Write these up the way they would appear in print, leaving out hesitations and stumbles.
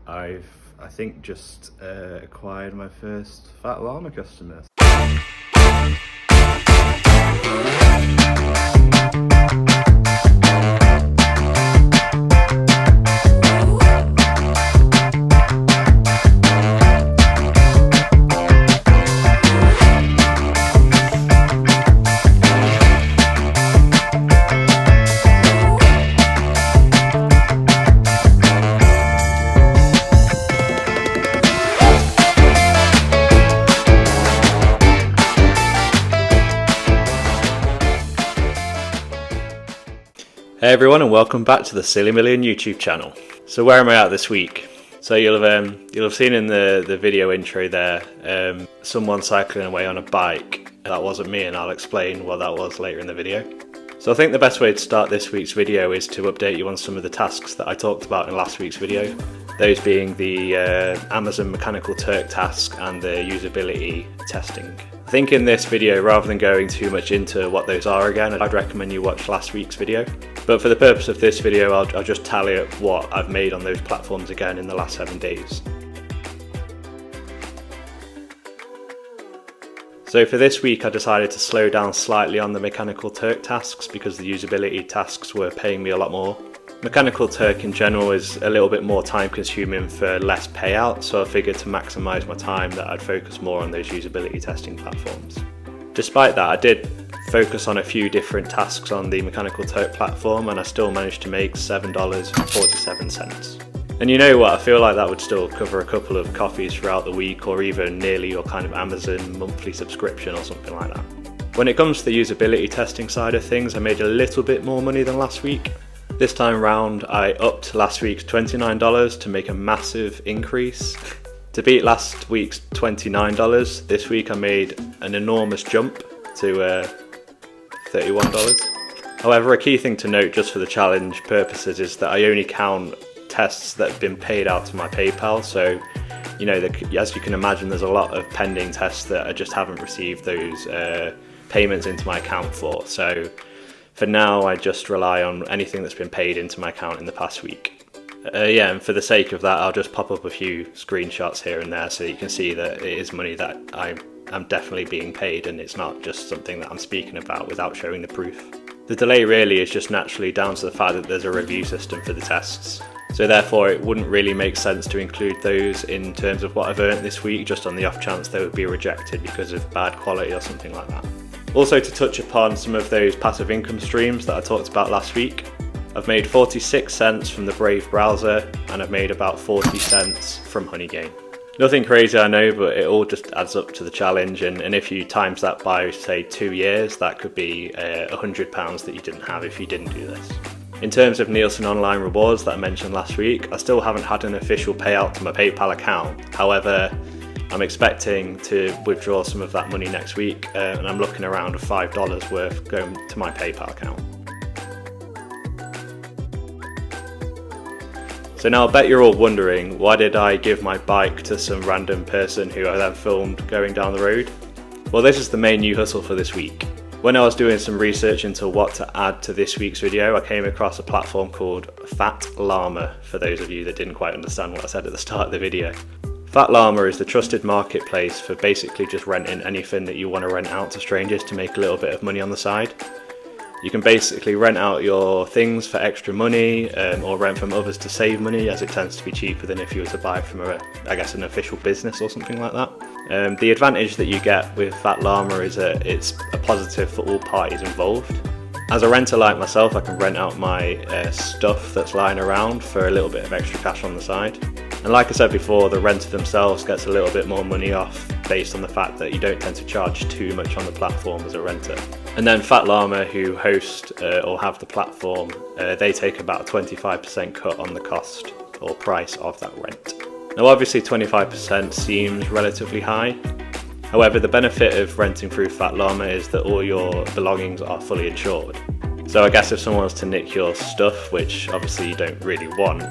I think just acquired my first Fat Llama customer. Hey everyone, and welcome back to the Silly Million YouTube channel. So where am I at this week? So you'll have seen in the video intro there someone cycling away on a bike. That wasn't me, and I'll explain what that was later in the video. So I think the best way to start this week's video is to update you on some of the tasks that I talked about in last week's video. Those being the Amazon Mechanical Turk task and the usability testing. I think in this video, rather than going too much into what those are again, I'd recommend you watch last week's video. But for the purpose of this video, I'll just tally up what I've made on those platforms again in the last 7 days. So for this week, I decided to slow down slightly on the Mechanical Turk tasks because the usability tasks were paying me a lot more. Mechanical Turk in general is a little bit more time consuming for less payout, so I figured to maximise my time that I'd focus more on those usability testing platforms. Despite that, I did focus on a few different tasks on the Mechanical Turk platform, and I still managed to make $7.47. And you know what, I feel like that would still cover a couple of coffees throughout the week, or even nearly your kind of Amazon monthly subscription or something like that. When it comes to the usability testing side of things, I made a little bit more money than last week. This time round, I upped last week's $29 to make a massive increase. To beat last week's $29, this week I made an enormous jump to $31. However, a key thing to note just for the challenge purposes is that I only count tests that have been paid out to my PayPal. So, you know, as you can imagine, there's a lot of pending tests that I just haven't received those payments into my account for. So for now, I just rely on anything that's been paid into my account in the past week. And for the sake of that, I'll just pop up a few screenshots here and there so you can see that it is money that I'm definitely being paid, and it's not just something that I'm speaking about without showing the proof. The delay really is just naturally down to the fact that there's a review system for the tests. So therefore it wouldn't really make sense to include those in terms of what I've earned this week, just on the off chance they would be rejected because of bad quality or something like that. Also, to touch upon some of those passive income streams that I talked about last week, I've made 46 cents from the Brave browser, and I've made about 40 cents from Honeygain. Nothing crazy, I know, but it all just adds up to the challenge, and if you times that by, say, 2 years, that could be £100 that you didn't have if you didn't do this. In terms of Nielsen Online rewards that I mentioned last week, I still haven't had an official payout to my PayPal account. However, I'm expecting to withdraw some of that money next week, and I'm looking around $5 worth going to my PayPal account. So now I bet you're all wondering, why did I give my bike to some random person who I then filmed going down the road? Well, this is the main new hustle for this week. When I was doing some research into what to add to this week's video, I came across a platform called Fat Llama, for those of you that didn't quite understand what I said at the start of the video. Fat Llama is the trusted marketplace for basically just renting anything that you want to rent out to strangers to make a little bit of money on the side. You can basically rent out your things for extra money, or rent from others to save money, as it tends to be cheaper than if you were to buy from an official business or something like that. The advantage that you get with Fat Llama is that it's a positive for all parties involved. As a renter like myself, I can rent out my stuff that's lying around for a little bit of extra cash on the side. And like I said before, the renter themselves gets a little bit more money off based on the fact that you don't tend to charge too much on the platform as a renter. And then Fat Llama, who host or have the platform, they take about a 25% cut on the cost or price of that rent. Now obviously 25% seems relatively high. However, the benefit of renting through Fat Llama is that all your belongings are fully insured. So I guess if someone was to nick your stuff, which obviously you don't really want,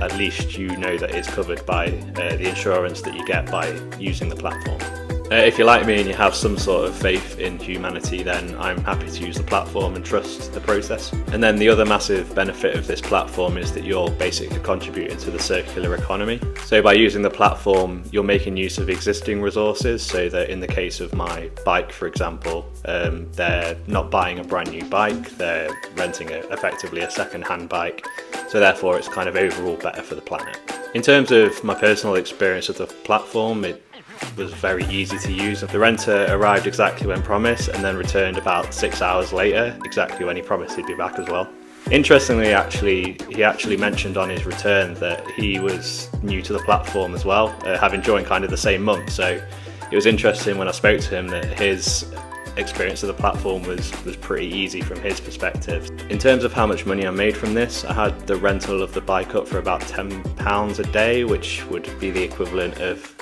at least you know that it's covered by the insurance that you get by using the platform. If you're like me and you have some sort of faith in humanity, then I'm happy to use the platform and trust the process. And then the other massive benefit of this platform is that you're basically contributing to the circular economy. So by using the platform, you're making use of existing resources, so that in the case of my bike, for example, they're not buying a brand new bike, they're renting effectively a second-hand bike. So therefore it's kind of overall better for the planet. In terms of my personal experience of the platform, it was very easy to use. The renter arrived exactly when promised and then returned about 6 hours later, exactly when he promised he'd be back as well. Interestingly, he actually mentioned on his return that he was new to the platform as well, having joined kind of the same month. So it was interesting when I spoke to him that his experience of the platform was pretty easy from his perspective. In terms of how much money I made from this, I had the rental of the bike up for about £10 a day, which would be the equivalent of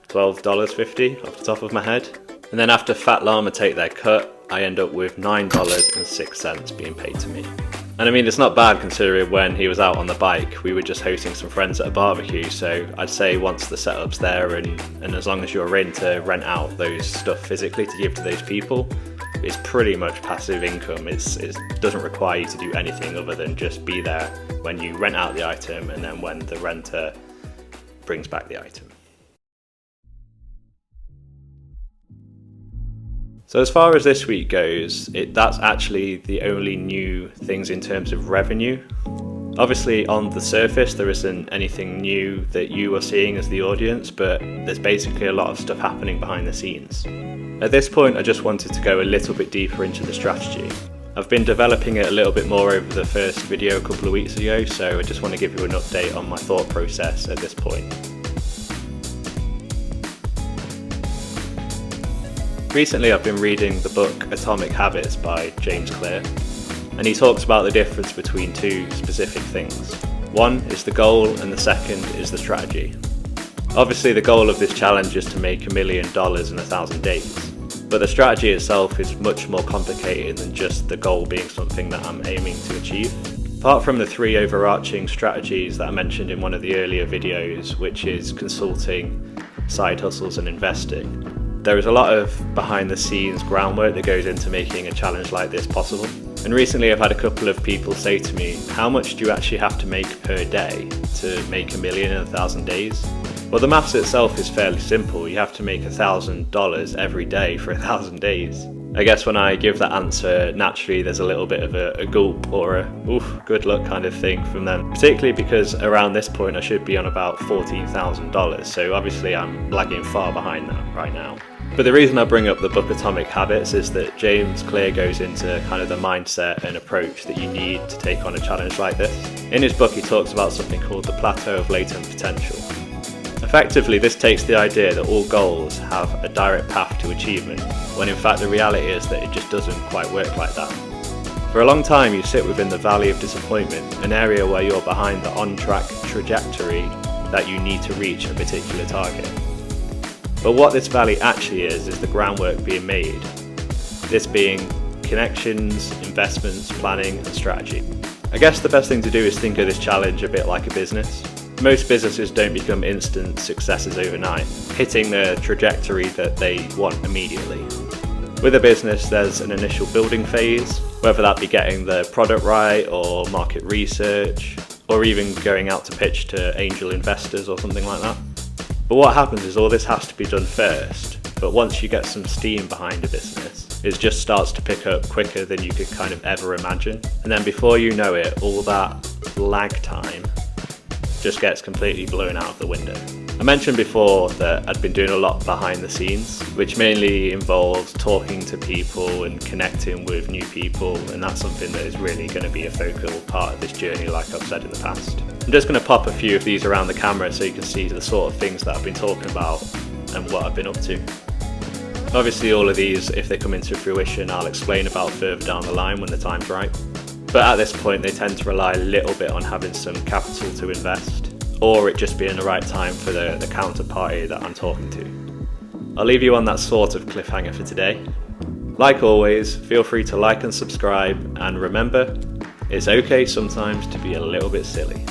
$12.50 off the top of my head. And then after Fat Llama take their cut, I end up with $9.06 being paid to me. And I mean, it's not bad considering when he was out on the bike, we were just hosting some friends at a barbecue. So I'd say once the setup's there and as long as you're in to rent out those stuff physically to give to those people, it's pretty much passive income. It doesn't require you to do anything other than just be there when you rent out the item and then when the renter brings back the item. So as far as this week goes, that's actually the only new things in terms of revenue. Obviously on the surface there isn't anything new that you are seeing as the audience, but there's basically a lot of stuff happening behind the scenes. At this point I just wanted to go a little bit deeper into the strategy. I've been developing it a little bit more over the first video a couple of weeks ago, so I just want to give you an update on my thought process at this point. Recently I've been reading the book Atomic Habits by James Clear, and he talks about the difference between two specific things. One is the goal and the second is the strategy. Obviously the goal of this challenge is to make $1 million in 1,000 days, but the strategy itself is much more complicated than just the goal being something that I'm aiming to achieve. Apart from the three overarching strategies that I mentioned in one of the earlier videos, which is consulting, side hustles and investing, there is a lot of behind the scenes groundwork that goes into making a challenge like this possible. And recently I've had a couple of people say to me, how much do you actually have to make per day to make $1 million in 1,000 days? Well, the maths itself is fairly simple. You have to make $1,000 every day for 1,000 days. I guess when I give that answer, naturally there's a little bit of a gulp or a oof, good luck kind of thing from them, particularly because around this point I should be on about $14,000, so obviously I'm lagging far behind that right now. But the reason I bring up the book Atomic Habits is that James Clear goes into kind of the mindset and approach that you need to take on a challenge like this. In his book he talks about something called the plateau of latent potential. Effectively, this takes the idea that all goals have a direct path to achievement, when in fact the reality is that it just doesn't quite work like that. For a long time you sit within the valley of disappointment, an area where you're behind the on-track trajectory that you need to reach a particular target. But what this valley actually is the groundwork being made. This being connections, investments, planning and strategy. I guess the best thing to do is think of this challenge a bit like a business. Most businesses don't become instant successes overnight, hitting the trajectory that they want immediately. With a business, there's an initial building phase, whether that be getting the product right or market research, or even going out to pitch to angel investors or something like that. But what happens is all this has to be done first, but once you get some steam behind a business, it just starts to pick up quicker than you could kind of ever imagine. And then before you know it, all that lag time just gets completely blown out of the window. I mentioned before that I'd been doing a lot behind the scenes, which mainly involves talking to people and connecting with new people, and that's something that is really going to be a focal part of this journey, like I've said in the past. I'm just going to pop a few of these around the camera so you can see the sort of things that I've been talking about and what I've been up to. Obviously all of these, if they come into fruition, I'll explain about further down the line when the time's right. But at this point they tend to rely a little bit on having some capital to invest, or it just being the right time for the counterparty that I'm talking to. I'll leave you on that sort of cliffhanger for today. Like always, feel free to like and subscribe, and remember, it's okay sometimes to be a little bit silly.